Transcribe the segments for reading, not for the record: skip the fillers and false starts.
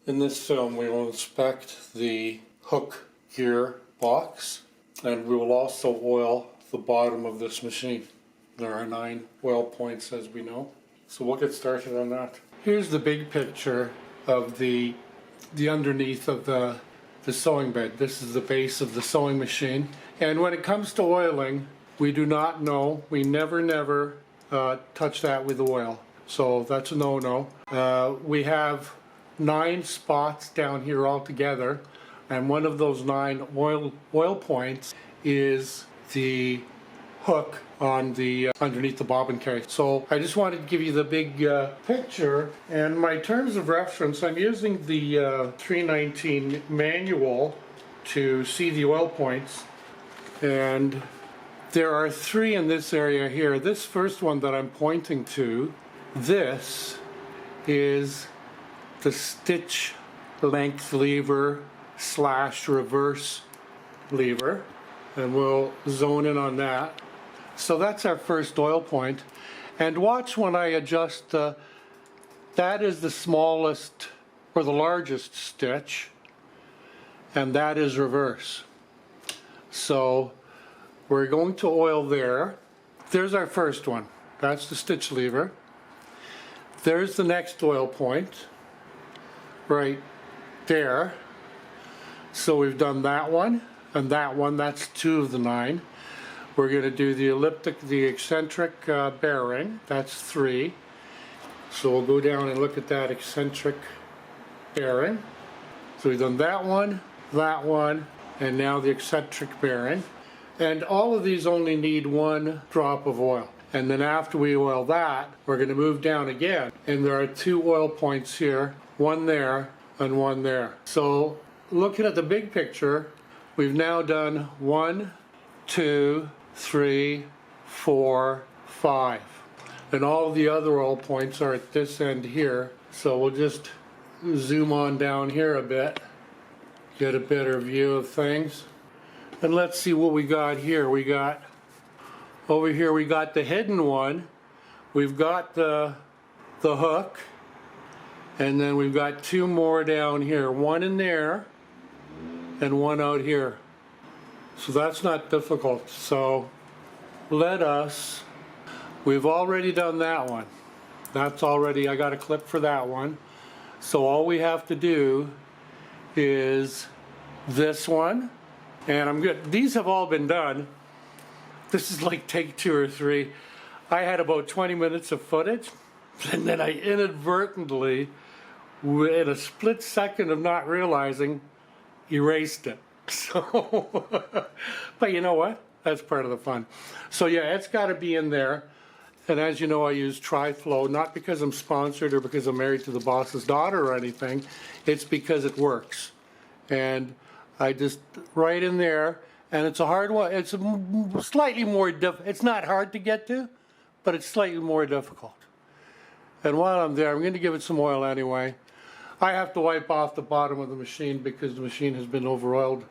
In this film we will inspect the hook gear box, and we will also oil the bottom of this machine. There are 9 oil points, as we know. So we'll get started on that. Here's the big picture of the underneath of the sewing bed. This is the base of the sewing machine. And when it comes to oiling, we do not know. We never touch that with oil. So that's a no-no. We have 9 spots down here altogether, and one of those 9 oil points is the hook on the underneath the bobbin case. So I just wanted to give you the big picture, and my terms of reference, I'm using the 319 manual to see the oil points, and there are 3 in this area here. This first one that I'm pointing to, this is the stitch length lever / reverse lever, and we'll zone in on that. So that's our first oil point, and watch when I adjust that is the smallest or the largest stitch, and that is reverse. So we're going to oil there. There's our first one. That's the stitch lever. There's the next oil point right there. So we've done that one and that one. That's 2 of the 9. We're going to do the eccentric bearing. That's 3. So we'll go down and look at that eccentric bearing. So we've done that one, and now the eccentric bearing. And all of these only need 1 drop of oil. And then after we oil that, we're going to move down again. And there are 2 oil points here, 1 there and 1 there. So looking at the big picture, we've now done 1, 2, 3, 4, 5. And all the other oil points are at this end here. So we'll just zoom on down here a bit, get a better view of things. And let's see what we got here. We got over here, we got the hidden one. We've got the hook, and then we've got 2 more down here. 1 in there and 1 out here. So that's not difficult. So we've already done that one. That's already, I got a clip for that one. So all we have to do is this one. And I'm good. These have all been done. This is like take 2 or 3. I had about 20 minutes of footage, and then I inadvertently, in a split second of not realizing, erased it. So, but you know what? That's part of the fun. So yeah, it's got to be in there. And as you know, I use Tri-Flow, not because I'm sponsored or because I'm married to the boss's daughter or anything. It's because it works. And I just right in there, and it's a hard one. It's slightly more it's not hard to get to, but it's slightly more difficult. And while I'm there, I'm going to give it some oil anyway. I have to wipe off the bottom of the machine because the machine has been over-oiled.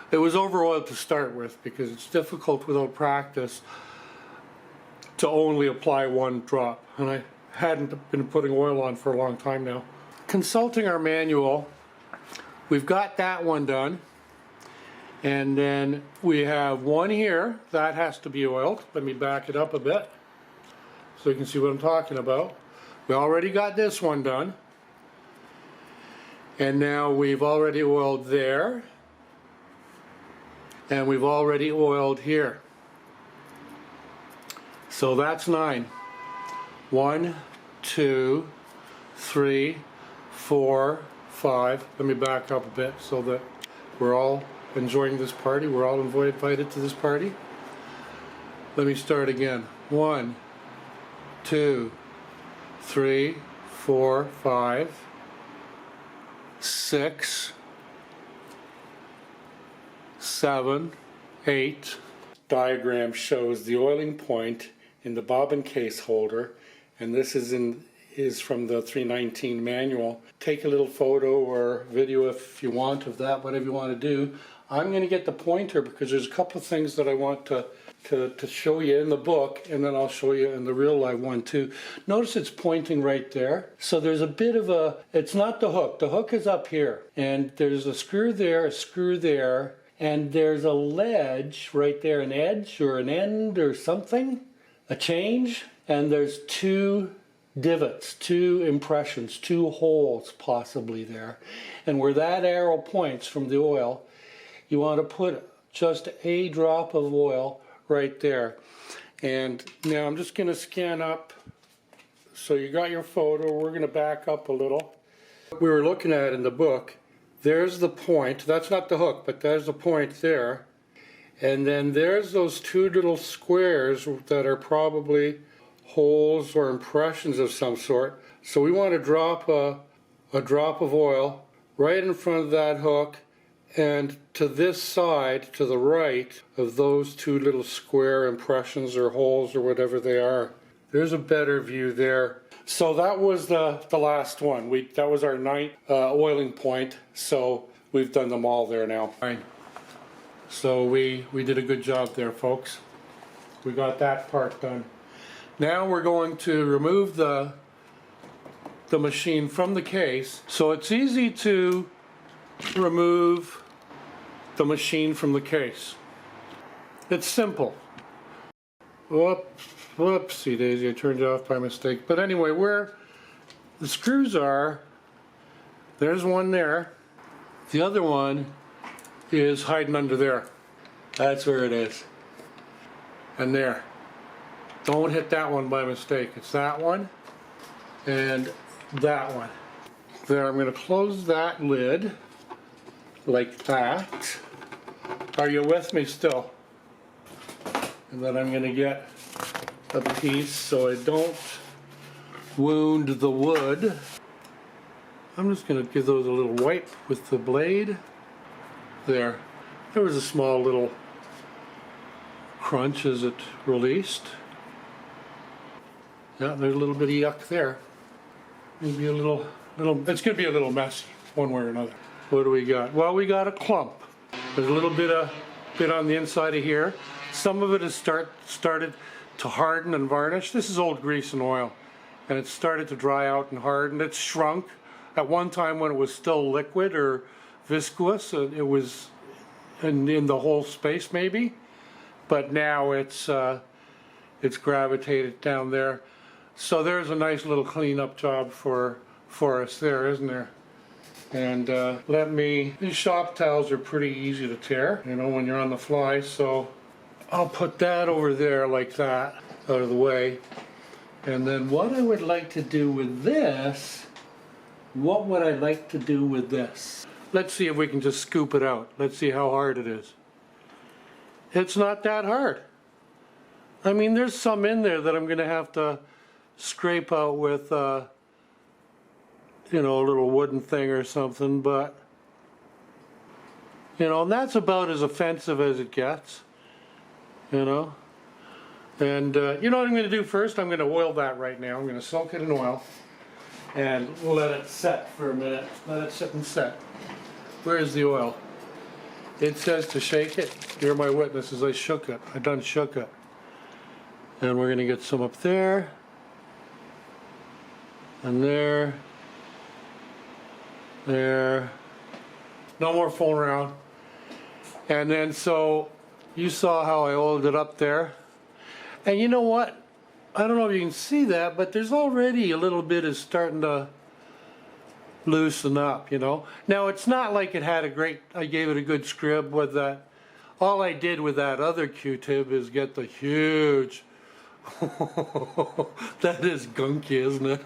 It was over-oiled to start with because it's difficult without practice to only apply 1 drop. And I hadn't been putting oil on for a long time now. Consulting our manual, we've got that one done. And then we have 1 here. That has to be oiled. Let me back it up a bit so you can see what I'm talking about. We already got this one done. And now we've already oiled there. And we've already oiled here. So that's 9. 1, 2, 3, 4, 5. Let me back up a bit so that we're all enjoying this party. We're all invited to this party. Let me start again. 1, 2, 3, 4, 5, 6, 7, 8. Diagram shows the oiling point in the bobbin case holder, and this is from the 319 manual. Take a little photo or video if you want of that, whatever you want to do. I'm going to get the pointer because there's a couple of things that I want to to show you in the book, and then I'll show you in the real live one too. Notice it's pointing right there. So there's a bit of a, it's not the hook. The hook is up here, and there's a screw there, and there's a ledge right there, an edge or an end or something, a change, and there's two divots, two impressions, two holes possibly there. And where that arrow points from the oil, you want to put just a drop of oil right there. And now I'm just going to scan up. So you got your photo. We're going to back up a little. We were looking at in the book, there's the point. That's not the hook, but there's the point there. And then there's those two little squares that are probably holes or impressions of some sort. So we want to drop a drop of oil right in front of that hook, and to this side, to the right of those two little square impressions or holes or whatever they are. There's a better view there. So that was the last one. That was our 9th oiling point. So we've done them all there now. Fine. So we did a good job there, folks. We got that part done. Now we're going to remove the machine from the case. So it's easy to remove the machine from the case. It's simple. Whoopsie daisy, I turned it off by mistake. But anyway, where the screws are, there's one there. The other one is hiding under there. That's where it is. And there. Don't hit that one by mistake. It's that one and that one. There, I'm going to close that lid like that. Are you with me still? And then I'm going to get a piece so I don't wound the wood. I'm just going to give those a little wipe with the blade. There. There was a small little crunch as it released. Yeah, there's a little bit of yuck there. Maybe a little, it's going to be a little messy one way or another. What do we got? Well, we got a clump. There's a little bit on the inside of here. Some of it has started to harden and varnish. This is old grease and oil, and it's started to dry out and harden. It's shrunk. At one time when it was still liquid or viscous, it was in the whole space maybe, but now it's gravitated down there. So there's a nice little cleanup job for us there, isn't there? And these shop towels are pretty easy to tear, you know, when you're on the fly. So I'll put that over there like that, out of the way. And then what I would like to do with this, Let's see if we can just scoop it out. Let's see how hard it is. It's not that hard. I mean, there's some in there that I'm going to have to scrape out with, you know, a little wooden thing or something, but, you know, and that's about as offensive as it gets, you know. And you know what I'm going to do first? I'm going to oil that right now. I'm going to soak it in oil and let it set for a minute. Let it sit and set. Where is the oil? It says to shake it. You're my witnesses. I shook it. I done shook it. And we're going to get some up there. And there. There. No more fooling around. And then so you saw how I oiled it up there. And you know what? I don't know if you can see that, but there's already a little bit is starting to loosen up, you know. Now it's not like it had I gave it a good scrub with that. All I did with that other Q-tip is get the huge, that is gunky, isn't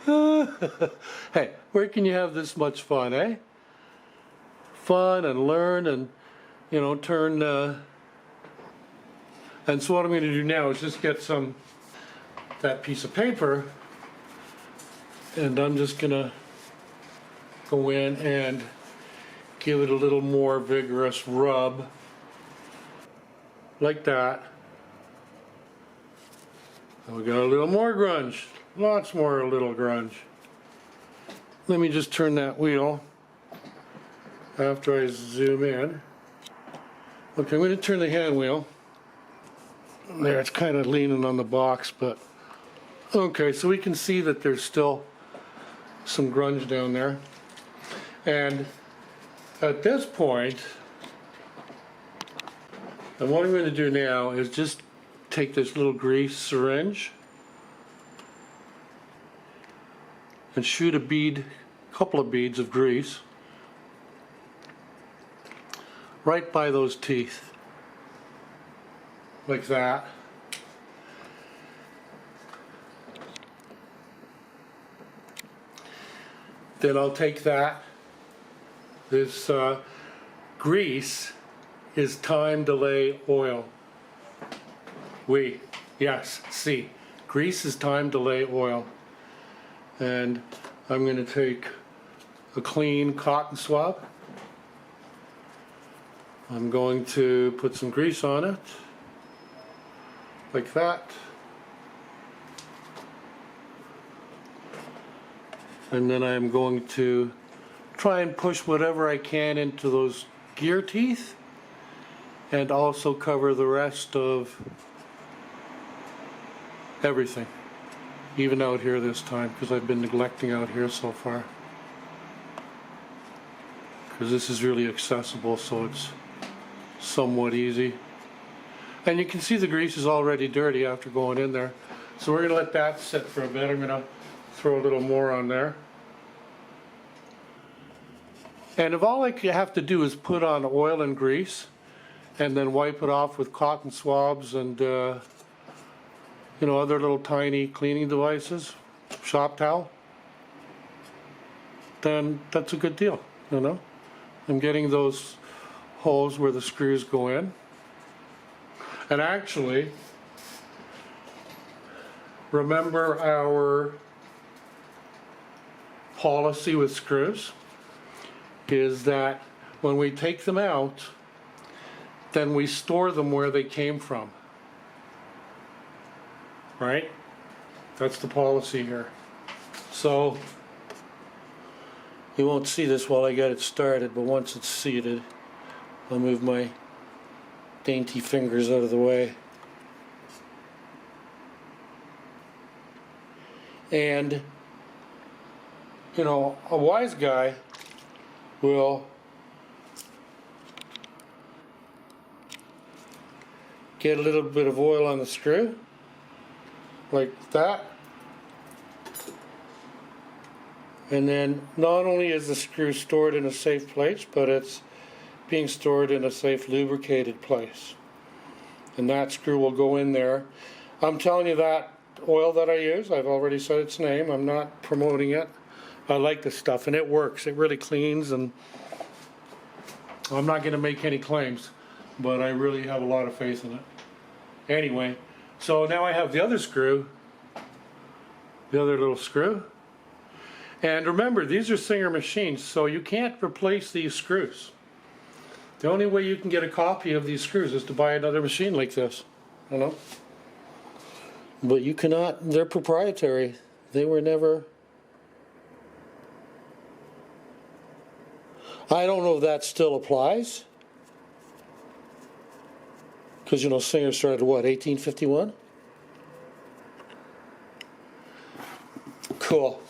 it? Hey, where can you have this much fun, eh? Fun and learn and, you know, turn, and so what I'm going to do now is just get that piece of paper, and I'm just going to go in and give it a little more vigorous rub, like that. And we got a little more grunge, lots more little grunge. Let me just turn that wheel after I zoom in. Okay, I'm going to turn the hand wheel. There, it's kind of leaning on the box, but okay, so we can see that there's still some grunge down there. And at this point, and what I'm going to do now is just take this little grease syringe and shoot a couple of beads of grease right by those teeth, like that. Then I'll take this grease is time delay oil. See, grease is time delay oil. And I'm going to take a clean cotton swab. I'm going to put some grease on it, like that. And then I'm going to try and push whatever I can into those gear teeth and also cover the rest of everything, even out here this time, because I've been neglecting out here so far, because this is really accessible, so it's somewhat easy. And you can see the grease is already dirty after going in there, so we're going to let that sit for a bit. I'm going to throw a little more on there. And if all I have to do is put on oil and grease and then wipe it off with cotton swabs and you know, other little tiny cleaning devices, shop towel, then that's a good deal, you know. I'm getting those holes where the screws go in. And actually, remember our policy with screws is that when we take them out, then we store them where they came from. Right? That's the policy here. So you won't see this while I get it started, but once it's seated, I'll move my dainty fingers out of the way. And you know, a wise guy will get a little bit of oil on the screw, like that. And then not only is the screw stored in a safe place, but it's being stored in a safe lubricated place. And that screw will go in there. I'm telling you, that oil that I use, I've already said its name, I'm not promoting it. I like this stuff and it works. It really cleans, and I'm not going to make any claims, but I really have a lot of faith in it. Anyway, so now I have the other screw, the other little screw. And remember, these are Singer machines, so you can't replace these screws. The only way you can get a copy of these screws is to buy another machine like this, you know. But you cannot, they're proprietary. They were never... I don't know if that still applies. Because, you know, Singer started, what, 1851? Cool.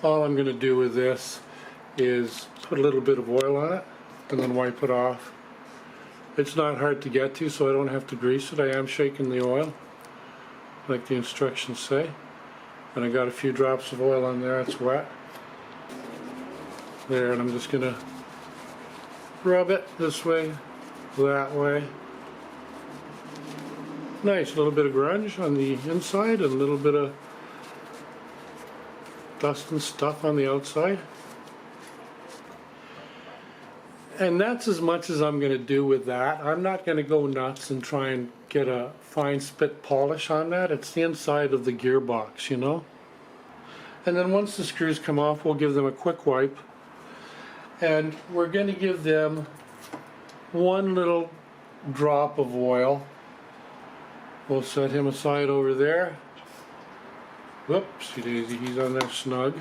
All I'm going to do with this is put a little bit of oil on it and then wipe it off. It's not hard to get to, so I don't have to grease it. I am shaking the oil, like the instructions say. And I got a few drops of oil on there, it's wet. There, and I'm just going to rub it this way, that way. Nice, a little bit of grunge on the inside and a little bit of dust and stuff on the outside. And that's as much as I'm going to do with that. I'm not going to go nuts and try and get a fine spit polish on that. It's the inside of the gearbox, you know. And then once the screws come off, we'll give them a quick wipe. And we're going to give them one little drop of oil. We'll set him aside over there. Whoopsie daisy, he's on there snug.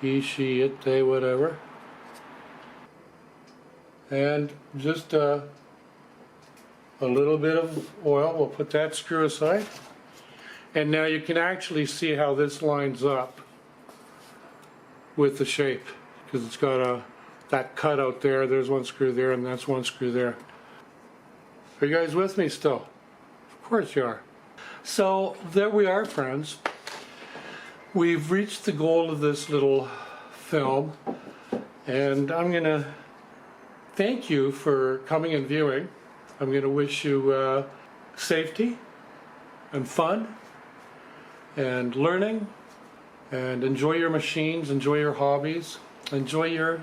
He, she, it, they, whatever. and just a little bit of oil. We'll put that screw aside. And now you can actually see how this lines up with the shape, because it's got that cut out there. There's one screw there, and that's one screw there. Are you guys with me still? Of course you are. So there we are, friends. We've reached the goal of this little film, and I'm going to thank you for coming and viewing. I'm going to wish you safety and fun and learning, and enjoy your machines, enjoy your hobbies, enjoy your